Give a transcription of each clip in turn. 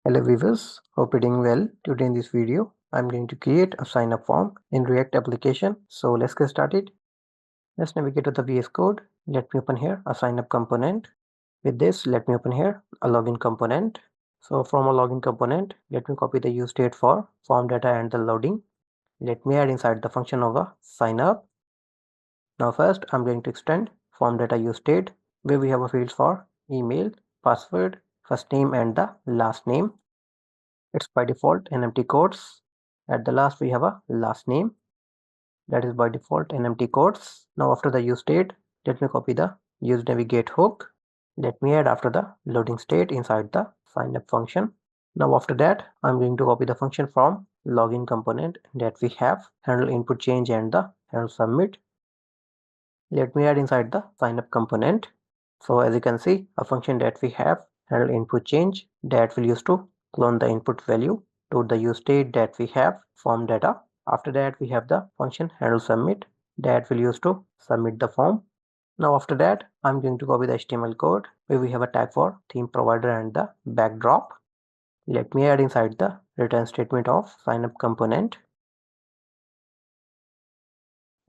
Hello viewers, hope you're doing well. Today in this video, I'm going to create a sign up form in React application. So let's get started. Let's navigate to the VS Code. Let me open here a sign up component. With this, let me open here a login component. So from a login component, let me copy the use state for form data and the loading. Let me add inside the function of a sign up. Now first, I'm going to extend form data use state where we have a fields for email, password, first name and the last name. It's by default an empty quotes. At the last we have a last name that is by default an empty quotes. Now after the use state, let me copy the use navigate hook. Let me add after the loading state inside the sign up function. Now after that, I'm going to copy the function from login component that we have handle input change and the handle submit. Let me add inside the sign up component. So as you can see, a function that we have handle input change that will use to clone the input value to the use state that we have form data. After that, we have the function handle submit that will use to submit the form. Now after that, I'm going to copy the HTML code where we have a tag for theme provider and the backdrop. Let me add inside the return statement of sign up component.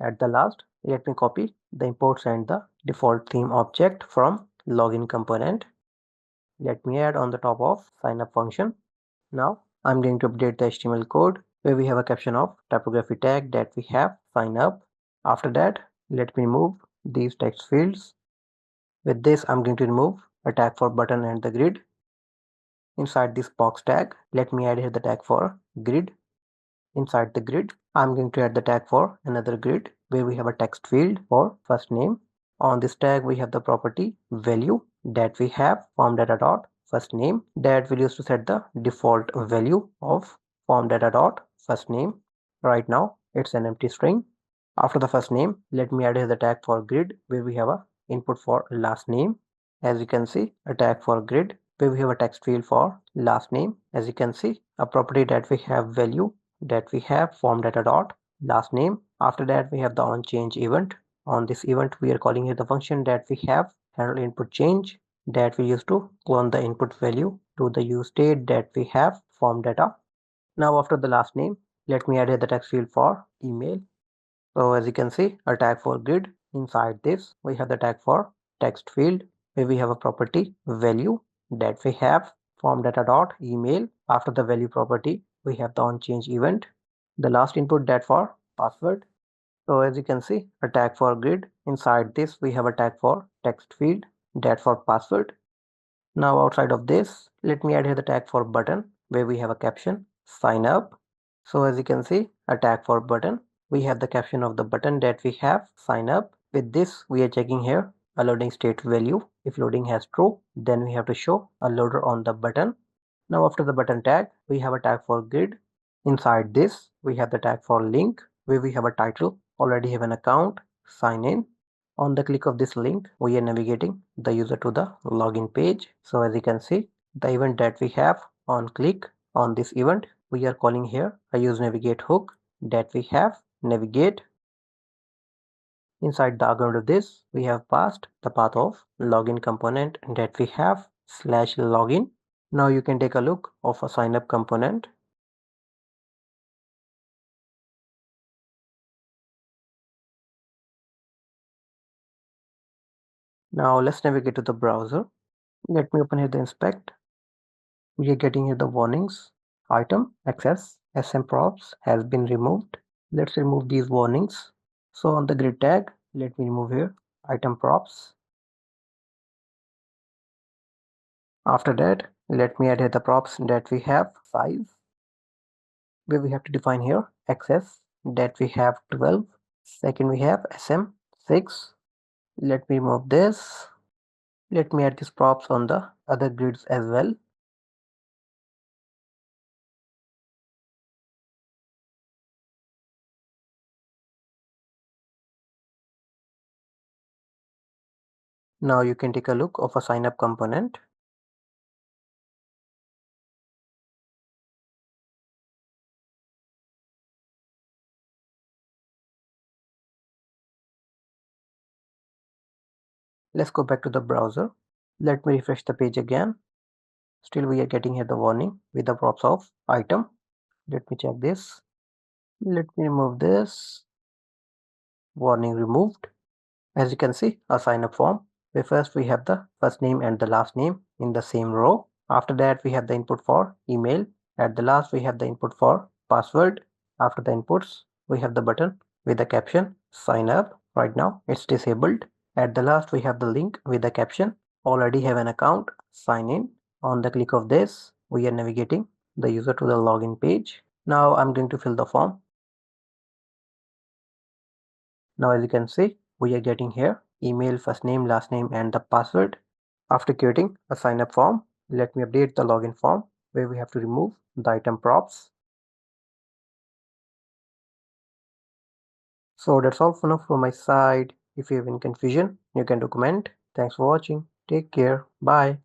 At the last, let me copy the imports and the default theme object from login component. Let me add on the top of sign up function. Now I'm going to update the HTML code where we have a caption of typography tag that we have sign up. After that, let me remove these text fields. With this, I'm going to remove a tag for button and the grid. Inside this box tag, let me add here the tag for grid. Inside the grid, I'm going to add the tag for another grid where we have a text field for first name. On this tag, we have the property value that we have form data dot first name that will use to set the default value of form data dot first name. Right now, it's an empty string. After the first name, let me add here the tag for grid where we have a input for last name. As you can see, a tag for grid where we have a text field for last name. As you can see, a property that we have value that we have form data dot last name. After that, we have the on change event. On this event, we are calling here the function that we have handle input change that we use to clone the input value to the use state that we have form data. Now after the last name, let me add here the text field for email. So as you can see, a tag for grid. Inside this, we have the tag for text field where we have a property value that we have form data dot email. After the value property, we have the on change event. The last input that for password. So as you can see, a tag for grid. Inside this, we have a tag for text field that for password. Now outside of this, let me add here the tag for button where we have a caption sign up. So as you can see, a tag for button. We have the caption of the button that we have sign up. With this, we are checking here a loading state value. If loading has true, then we have to show a loader on the button. Now after the button tag, we have a tag for grid. Inside this, we have the tag for link where we have a title, already have an account, sign in. On the click of this link, we are navigating the user to the login page. So as you can see, the event that we have on click on this event, we are calling here a use navigate hook that we have navigate. Inside the argument of this, we have passed the path of login component that we have slash login. Now you can take a look of a sign up component. Now let's navigate to the browser. Let me open here the inspect. We are getting here the warnings. Item access SM props has been removed. Let's remove these warnings. So on the grid tag, let me remove here item props. After that, let me add here the props that we have size, where we have to define here access that we have 12. Second, we have SM 6. Let me remove this. Let me add these props on the other grids as well. Now you can take a look of a sign up component. Let's go back to the browser. Let me refresh the page again. Still we are getting here the warning with the props of item. Let me check this. Let me remove this. Warning removed. As you can see, a sign up form where first we have the first name and the last name in the same row. After that we have the input for email. At the last we have the input for password. After the inputs we have the button with the caption sign up. Right now it's disabled. At the last we have the link with the caption already have an account, sign in. On the click of this we are navigating the user to the login page. Now I'm going to fill the form. Now as you can see, we are getting here email, first name, last name and the password. After creating a sign up form, let me update the login form where we have to remove the item props. So that's all for now from my side. If you have any confusion, you can do comment. Thanks for watching. Take care. Bye.